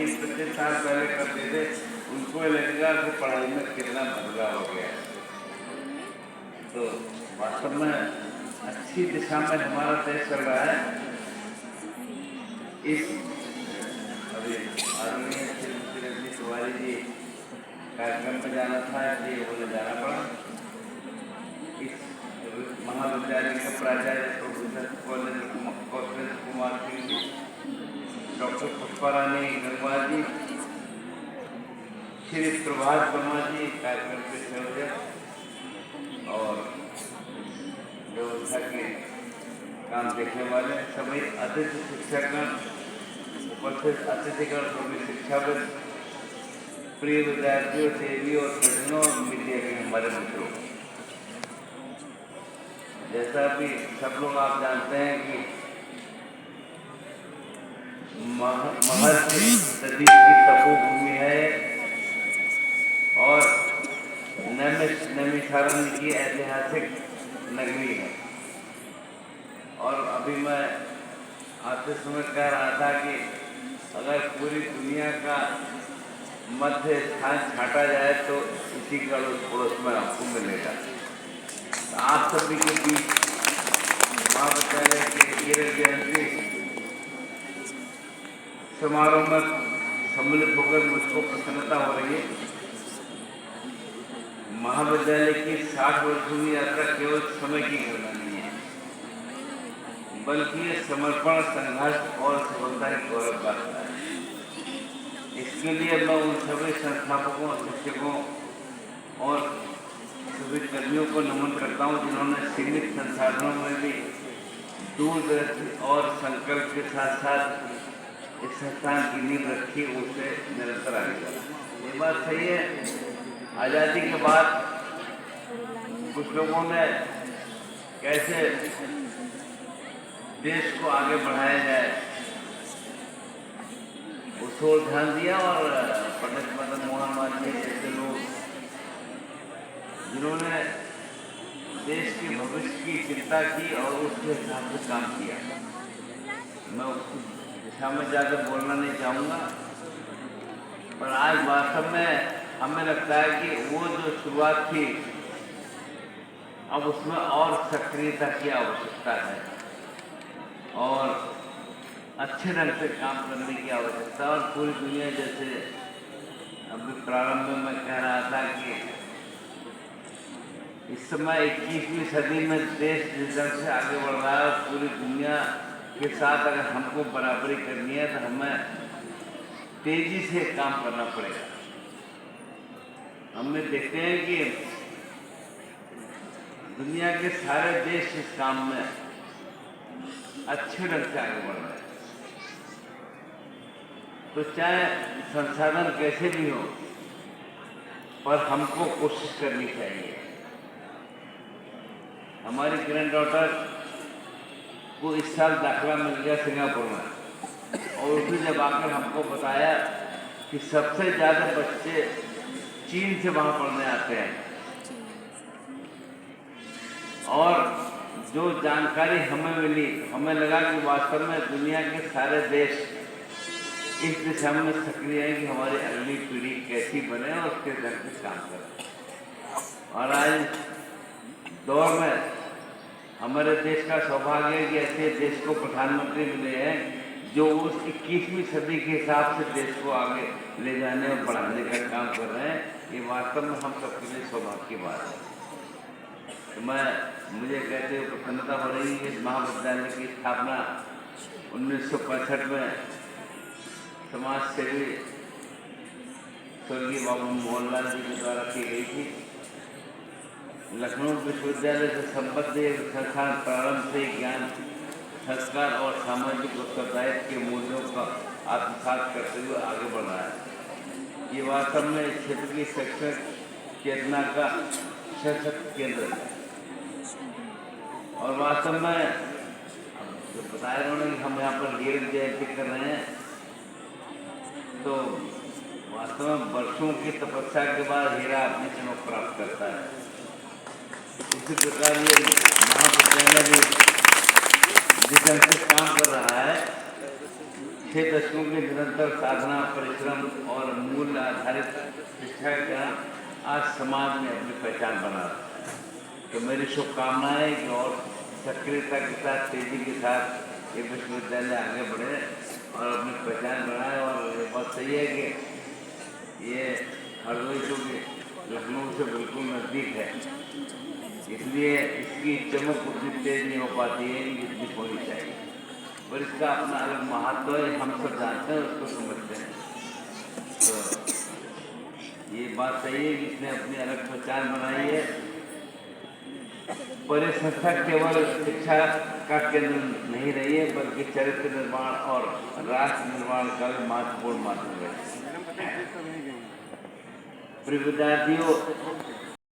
20-25 साल पहले करते थे, उनको लगेगा कि पढ़ाई में कितना बदलाव हो गया है। तो वास्तव में अच्छी दिशा में हमारा देश चल रहा है। इस अभी आदरणीय श्रीमती रजनी तिवारी जी कार्यक्रम में जाना था, इसलिए उन्हें जाना पड़ा। इस महाविद्यालय के प्राचार्य प्रोफेसर कौशलेंद्र कुमार सिंह जी, डॉक्टर पुष्पारानी गंगवार जी, श्री प्रभात वर्मा जी कार्यक्रम के संयोजक और व्यवस्था के काम देखने वाले सभी अतिथि शिक्षकगण, उपस्थित अतिथिगण, सभी शिक्षाविद, प्रिय विद्यार्थियों, सेवी और सज्जनों और मीडिया के हमारे मित्रों, जैसा भी सब लोग आप जानते हैं कि महर्षि सदी की तपोभूमि है और नैमिषारण्य की ऐतिहासिक नगरी है। और अभी मैं आते समय कह रहा था कि अगर पूरी दुनिया का मध्य स्थान छाटा जाए तो इसी का पड़ोस में आपको मिलेगा। तो आप सभी के बीच महाविद्यालय के हीरक जयंती समारोह में सम्मिलित होकर मुझको प्रसन्नता हो रही है। महाविद्यालय की 60 वर्षीय यात्रा केवल समय की घटना नहीं है, बल्कि ये समर्पण, संघर्ष और सफलता की गौरव गाथा है। इसके लिए मैं उन सभी संस्थापकों, शिक्षकों और सभी कर्मियों को नमन करता हूँ, जिन्होंने सीमित संसाधनों में भी दूरदर्शी और संकल्प के साथ साथ इस संस्थान की नींव रखी, उसे निरंतर आगे बढ़ा। ये बात सही है। आज़ादी के बाद कुछ लोगों ने कैसे देश को आगे बढ़ाया जाए उस ओर ध्यान दिया, और पंडित मदन मोहन मालवीय जैसे लोग, जिन्होंने देश के भविष्य की चिंता की और उसके हिसाब से काम किया। मैं उस दिशा में ज़्यादा बोलना नहीं चाहूँगा, पर आज वास्तव में हमें लगता है कि वो जो शुरुआत थी, अब उसमें और सक्रियता की आवश्यकता है और अच्छे ढंग से काम करने की आवश्यकता। और पूरी दुनिया, जैसे अभी प्रारंभ में मैं कह रहा था कि इस समय 21वीं सदी में देश जिस ढंग से आगे बढ़ रहा है, पूरी दुनिया के साथ अगर हमको बराबरी करनी है तो हमें तेजी से काम करना पड़ेगा। हमने देखते हैं कि दुनिया के सारे देश इस काम में अच्छे ढंग से आगे बढ़ रहे हैं। तो चाहे संसाधन कैसे भी हो, पर हमको कोशिश करनी चाहिए। हमारी ग्रैंड डॉटर को इस साल दाखिला मिल गया सिंगापुर में, और उसने जब आकर हमको बताया कि सबसे ज़्यादा बच्चे चीन से वहाँ पढ़ने आते हैं, और जो जानकारी हमें मिली, हमें लगा कि वास्तव में दुनिया के सारे देश इस दिशा में सक्रिय है कि हमारी अगली पीढ़ी कैसी बने और उसके ढंग से काम करें। और आज दौर में हमारे देश का सौभाग्य है कि ऐसे देश को प्रधानमंत्री मिले हैं जो उस 21वीं सदी के हिसाब से देश को आगे ले जाने और बढ़ाने का काम कर रहे हैं। ये वास्तव में हम सबके लिए सौभाग्य की बात है। तो मुझे कहते हुए प्रसन्नता हो रही है। इस महाविद्यालय की स्थापना 1965 में समाज सेवी स्वर्गीय बाबू मोहनलाल जी के द्वारा की गई थी। लखनऊ विश्वविद्यालय से संबद्ध संस्थान प्रारंभ से ज्ञान, संस्कार और सामाजिक उत्तरदायित्व के मूल्यों का आत्मसात करते हुए आगे बढ़ रहा है। ये वास्तव में इस क्षेत्र की शैक्षणिक चेतना का सशक्त केंद्र है। और वास्तव में जो बताया उन्होंने कि हम यहाँ पर हीरक जयंती कर रहे हैं, तो वास्तव में वर्षों की तपस्या के बाद हीरा अपनी चमक प्राप्त करता है। इसी प्रकार ये महाविद्यालय भी जिस ढंग से काम कर रहा है, 6 दशकों की निरंतर साधना, परिश्रम और मूल्य आधारित शिक्षा का आज समाज में अपनी पहचान बना रहा है। तो मेरी शुभकामनाएं कि और सक्रियता के साथ, तेजी के साथ ये विश्वविद्यालय आगे बढ़े और अपनी पहचान बनाए। और ये बात सही है कि ये हरदोई क्योंकि लखनऊ से बिल्कुल नज़दीक है, इसलिए इसकी चमक उतनी तेज नहीं हो पाती है जितनी होनी चाहिए, और इसका अपना अलग महत्व है, हम सब जानते हैं, उसको समझते हैं। तो ये बात सही है कि इसने अपनी अलग पहचान बनाई है। पर ये संस्था केवल शिक्षा का केंद्र नहीं रही है, बल्कि चरित्र निर्माण और राष्ट्र निर्माण का भी महत्वपूर्ण माध्यम है। प्रिय विद्यार्थियों,